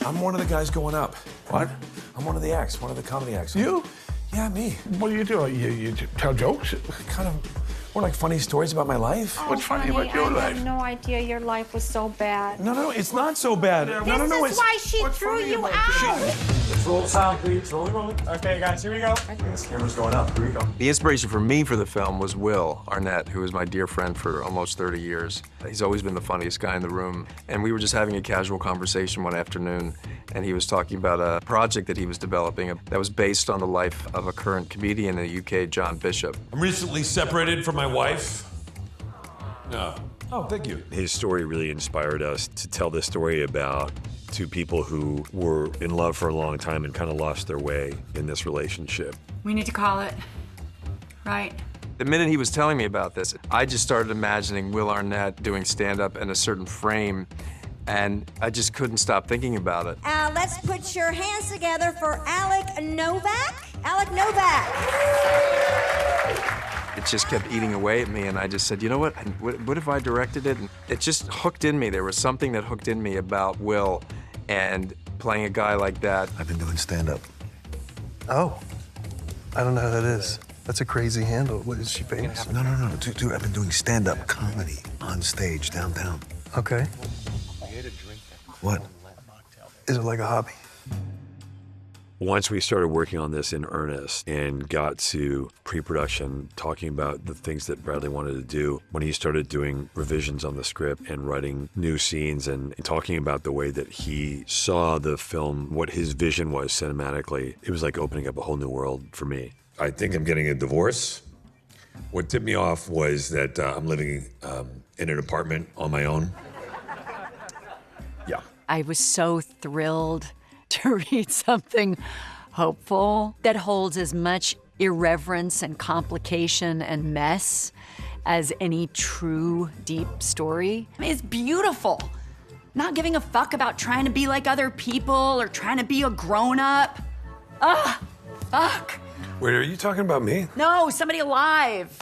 I'm one of the guys going up. What? I'm one of the acts, one of the comedy acts. You? Yeah, me. What do? You tell jokes? Kind of more like funny stories about my life. What's funny about your I life? had no idea your life was so bad. No, it's not so bad. Yeah, No, This is why she what's threw funny you about out. Roll sound, please. Rolling. Okay, guys, here we go. This camera's going up. Here we go. The inspiration for me for the film was Will Arnett, who is my dear friend for almost 30 years. He's always been the funniest guy in the room. And we were just having a casual conversation one afternoon, and he was talking about a project that he was developing that was based on the life of a current comedian in the UK, John Bishop. I'm recently separated from my wife. No. Oh, thank you. His story really inspired us to tell this story about two people who were in love for a long time and kind of lost their way in this relationship. We need to call it, right? The minute he was telling me about this, I just started imagining Will Arnett doing stand-up in a certain frame, and I just couldn't stop thinking about it. Let's put your hands together for Alec Novak. Alec Novak. It just kept eating away at me, and I just said, you know what? What if I directed it? And it just hooked in me. There was something that hooked in me about Will and playing a guy like that. I've been doing stand-up. Oh, I don't know who that is. That's a crazy handle. What, is she famous? No. Dude, I've been doing stand-up comedy on stage downtown. Okay. What? Is it like a hobby? Once we started working on this in earnest and got to pre-production, talking about the things that Bradley wanted to do, when he started doing revisions on the script and writing new scenes and talking about the way that he saw the film, what his vision was cinematically, it was like opening up a whole new world for me. I think I'm getting a divorce. What tipped me off was that I'm living in an apartment on my own. Yeah. I was so thrilled to read something hopeful that holds as much irreverence and complication and mess as any true, deep story. I mean, it's beautiful. Not giving a fuck about trying to be like other people or trying to be a grown-up. Fuck. Wait, are you talking about me? No, somebody alive.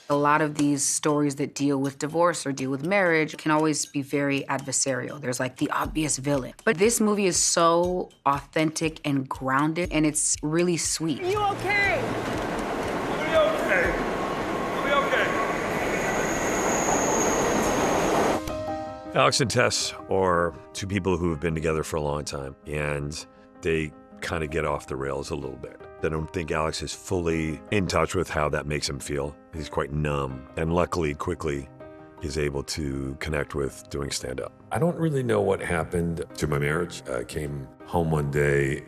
A lot of these stories that deal with divorce or deal with marriage can always be very adversarial. There's like the obvious villain. But this movie is so authentic and grounded, and it's really sweet. Are you okay? I'll be okay. I'll be okay. Alex and Tess are two people who have been together for a long time, and they kind of get off the rails a little bit. I don't think Alex is fully in touch with how that makes him feel. He's quite numb, and luckily, quickly, is able to connect with doing stand-up. I don't really know what happened to my marriage. I came home one day,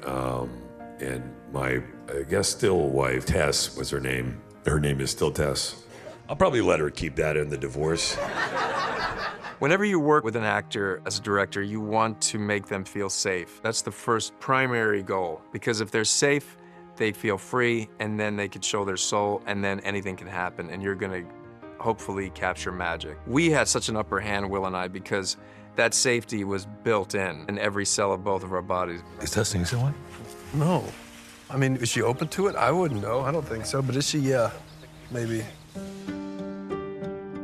and my, I guess, still wife, Tess was her name. Her name is still Tess. I'll probably let her keep that in the divorce. Whenever you work with an actor as a director, you want to make them feel safe. That's the first primary goal, because if they're safe, they feel free, and then they could show their soul, and then anything can happen, and you're gonna hopefully capture magic. We had such an upper hand, Will and I, because that safety was built in every cell of both of our bodies. Is Tess seeing someone? No. I mean, is she open to it? I wouldn't know. I don't think so. But is she? Yeah, maybe.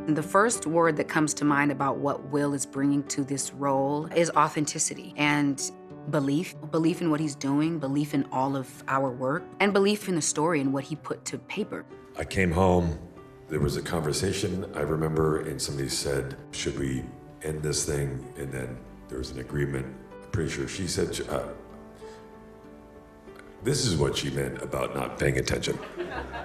The first word that comes to mind about what Will is bringing to this role is authenticity and belief in what he's doing, belief in all of our work, and belief in the story and what he put to paper. I came home, there was a conversation, I remember, and somebody said, should we end this thing? And then there was an agreement. I'm pretty sure she said, this is what she meant about not paying attention.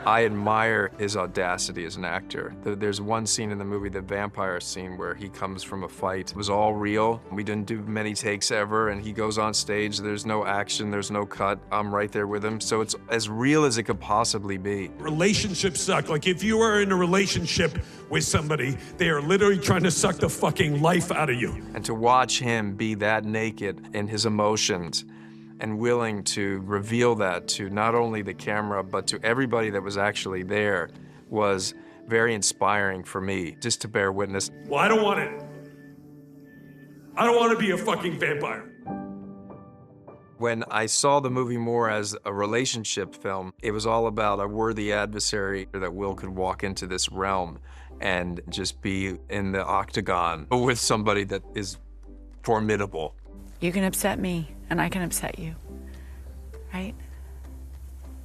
I admire his audacity as an actor. There's one scene in the movie, the vampire scene, where he comes from a fight. It was all real. We didn't do many takes ever, and he goes on stage. There's no action, there's no cut. I'm right there with him. So it's as real as it could possibly be. Relationships suck. Like, if you are in a relationship with somebody, they are literally trying to suck the fucking life out of you. And to watch him be that naked in his emotions and willing to reveal that to not only the camera, but to everybody that was actually there was very inspiring for me, just to bear witness. Well, I don't want it. I don't want to be a fucking vampire. When I saw the movie more as a relationship film, it was all about a worthy adversary that Will could walk into this realm and just be in the octagon with somebody that is formidable. You can upset me. and I can upset you, right?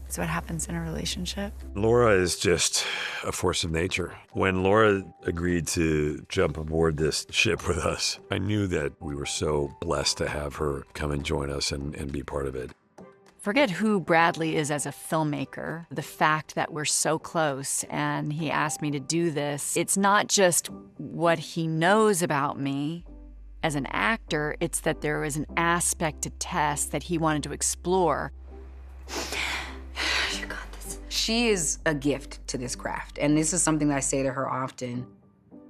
That's what happens in a relationship. Laura is just a force of nature. When Laura agreed to jump aboard this ship with us, I knew that we were so blessed to have her come and join us and be part of it. Forget who Bradley is as a filmmaker. The fact that we're so close and he asked me to do this, it's not just what he knows about me as an actor, it's that there was an aspect to Tess that he wanted to explore. You got this. She is a gift to this craft, and this is something that I say to her often.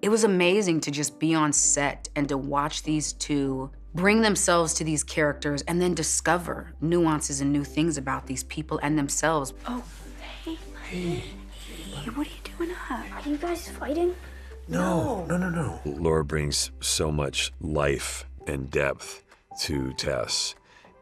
It was amazing to just be on set and to watch these two bring themselves to these characters and then discover nuances and new things about these people and themselves. Oh, hey. Hey, what are you doing up? Are you guys fighting? No. Laura brings so much life and depth to Tess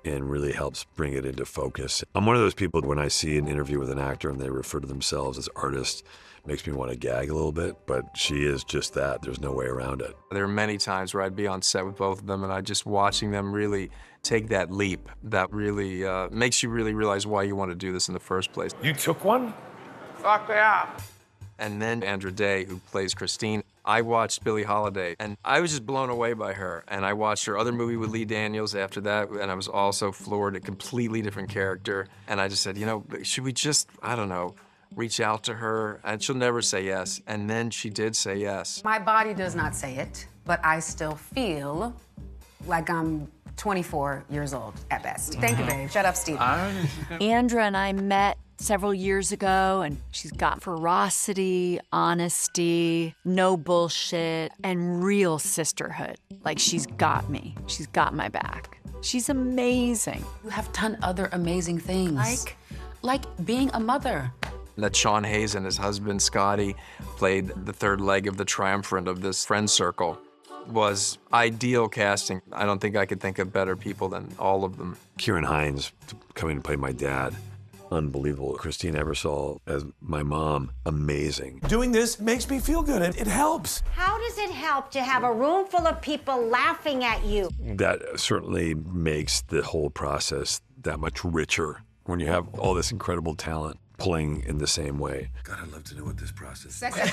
and really helps bring it into focus. I'm one of those people, when I see an interview with an actor and they refer to themselves as artists, makes me want to gag a little bit, but she is just that. There's no way around it. There are many times where I'd be on set with both of them and I just watching them really take that leap that really makes you really realize why you want to do this in the first place. You took one? Fuck yeah. And then Andra Day, who plays Christine, I watched Billie Holiday, and I was just blown away by her. And I watched her other movie with Lee Daniels after that, and I was also floored, a completely different character. And I just said, you know, should we just, I don't know, reach out to her? And she'll never say yes. And then she did say yes. My body does not say it, but I still feel like I'm 24 years old at best. Thank you, babe. Shut up, Steve. Andra and I met several years ago, and she's got ferocity, honesty, no bullshit, and real sisterhood. Like, she's got me. She's got my back. She's amazing. You have done other amazing things. Like being a mother. That Sean Hayes and his husband, Scotty, played the third leg of the triumvirate of this friend circle was ideal casting. I don't think I could think of better people than all of them. Kieran Hines coming to play my dad, unbelievable. Christine Ebersol as my mom, amazing. Doing this makes me feel good. It helps. How does it help to have a room full of people laughing at you? That certainly makes the whole process that much richer when you have all this incredible talent pulling in the same way. God, I'd love to know what this process is. No, it's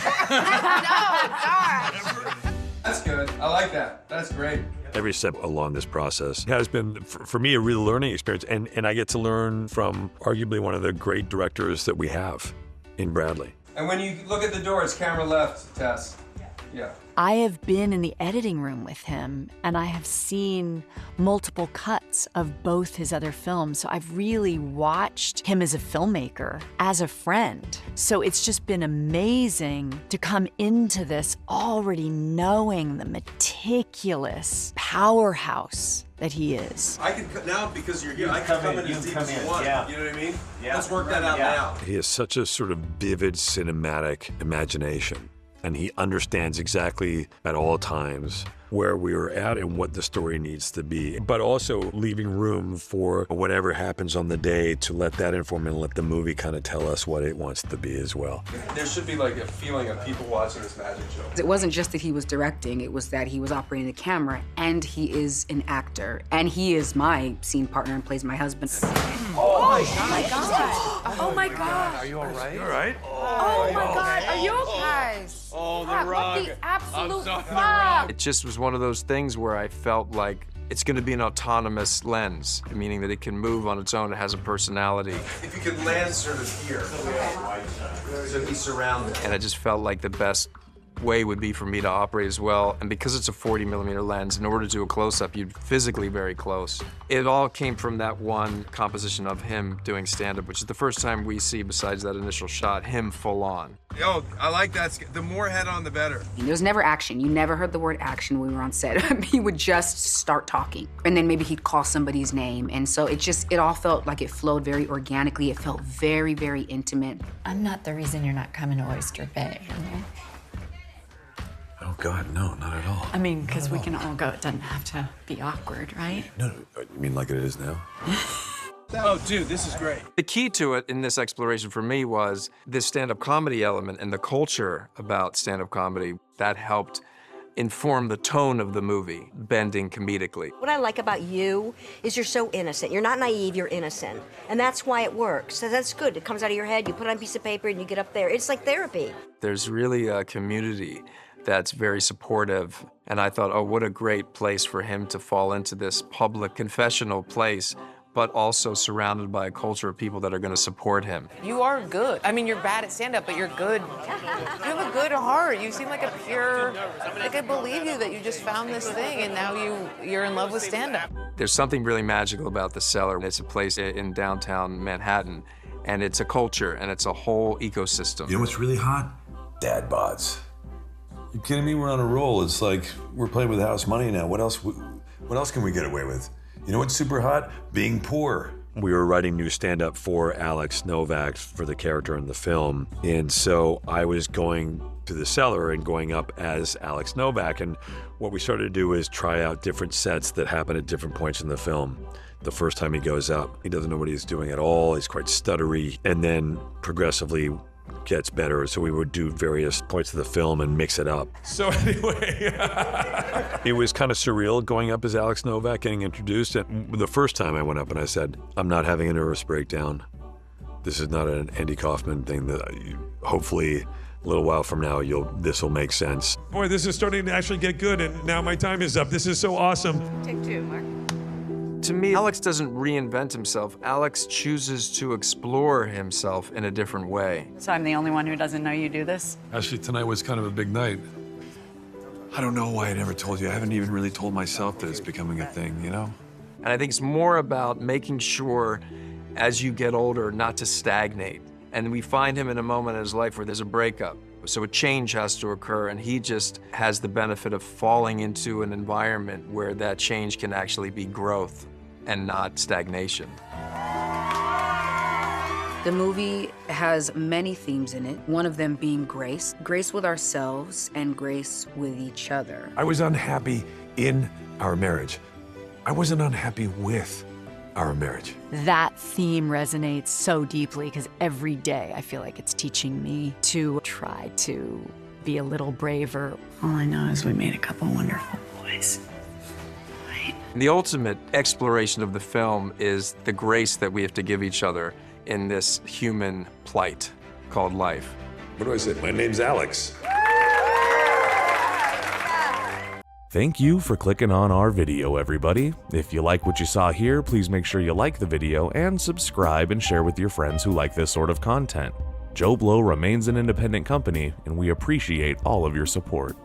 hard. That's good. I like that. That's great. Every step along this process has been, for me, a real learning experience. And I get to learn from arguably one of the great directors that we have in Bradley. And when you look at the door, it's camera left, Tess. Yeah. I have been in the editing room with him, and I have seen multiple cuts of both his other films. So I've really watched him as a filmmaker, as a friend. So it's just been amazing to come into this already knowing the meticulous powerhouse that he is. I can now, because you're here, I can come in as deep as you want. Yeah. You know what I mean? Yeah. Let's work that out now. He has such a sort of vivid cinematic imagination, and he understands exactly at all times where we are at and what the story needs to be, but also leaving room for whatever happens on the day to let that inform and let the movie kind of tell us what it wants to be as well. There should be like a feeling of people watching this magic show. It wasn't just that he was directing, it was that he was operating the camera, and he is an actor, and he is my scene partner and plays my husband. Oh my God. Oh my God. Are you all right? You all right? Oh my God. Are you okay? Oh, the God, rug. what the absolute sorry, the fuck? It just was one of those things where I felt like it's going to be an autonomous lens, meaning that it can move on its own. It has a personality. If you could land sort of here, so he's surrounded. And I just felt like the best way would be for me to operate as well. And because it's a 40mm lens, in order to do a close-up, you'd physically very close. It all came from that one composition of him doing stand-up, which is the first time we see, besides that initial shot, him full on. Yo, I like that. The more head on, the better. There was never action. You never heard the word action when we were on set. He would just start talking, and then maybe he'd call somebody's name. And so it all felt like it flowed very organically. It felt very, very intimate. I'm not the reason you're not coming to Oyster Bay, am I? Oh God, no, not at all. I mean, because we can all go. It doesn't have to be awkward, right? No, you mean like it is now? Oh, dude, this is great. The key to it in this exploration for me was this stand-up comedy element and the culture about stand-up comedy that helped inform the tone of the movie, bending comedically. What I like about you is you're so innocent. You're not naive, you're innocent. And that's why it works. So that's good. It comes out of your head, you put it on a piece of paper, and you get up there. It's like therapy. There's really a community that's very supportive. And I thought, oh, what a great place for him to fall into this public confessional place, but also surrounded by a culture of people that are going to support him. You are good. I mean, you're bad at stand-up, but you're good. You have a good heart. You seem like a pure, like I believe you that you just found this thing and now you're in love with stand-up. There's something really magical about the Cellar. It's a place in downtown Manhattan, and it's a culture, and it's a whole ecosystem. You know what's really hot? Dad bods. You kidding me? We're on a roll. It's like we're playing with house money now. What else can we get away with? You know what's super hot? Being poor. We were writing new stand-up for Alex Novak for the character in the film. And so I was going to the Cellar and going up as Alex Novak. And what we started to do is try out different sets that happen at different points in the film. The first time he goes up, he doesn't know what he's doing at all. He's quite stuttery. And then progressively gets better. So we would do various points of the film and mix it up. So anyway, it was kind of surreal going up as Alex Novak, getting introduced. And the first time I went up and I said, I'm not having a nervous breakdown. This is not an Andy Kaufman thing that hopefully a little while from now, this will make sense. boy, this is starting to actually get good, and now my time is up. This is so awesome. Take two, Mark. To me, Alex doesn't reinvent himself. Alex chooses to explore himself in a different way. So I'm the only one who doesn't know you do this? Actually, tonight was kind of a big night. I don't know why I never told you. I haven't even really told myself that it's becoming a thing, you know? And I think it's more about making sure, as you get older, not to stagnate. And we find him in a moment in his life where there's a breakup. So a change has to occur, and he just has the benefit of falling into an environment where that change can actually be growth and not stagnation. The movie has many themes in it, one of them being grace. Grace with ourselves and grace with each other. I was unhappy in our marriage. I wasn't unhappy with our marriage. That theme resonates so deeply because every day I feel like it's teaching me to try to be a little braver. All I know is we made a couple wonderful boys. The ultimate exploration of the film is the grace that we have to give each other in this human plight called life. What do I say? My name's Alex. Thank you for clicking on our video, everybody. If you like what you saw here, please make sure you like the video and subscribe and share with your friends who like this sort of content. Joblo remains an independent company, and we appreciate all of your support.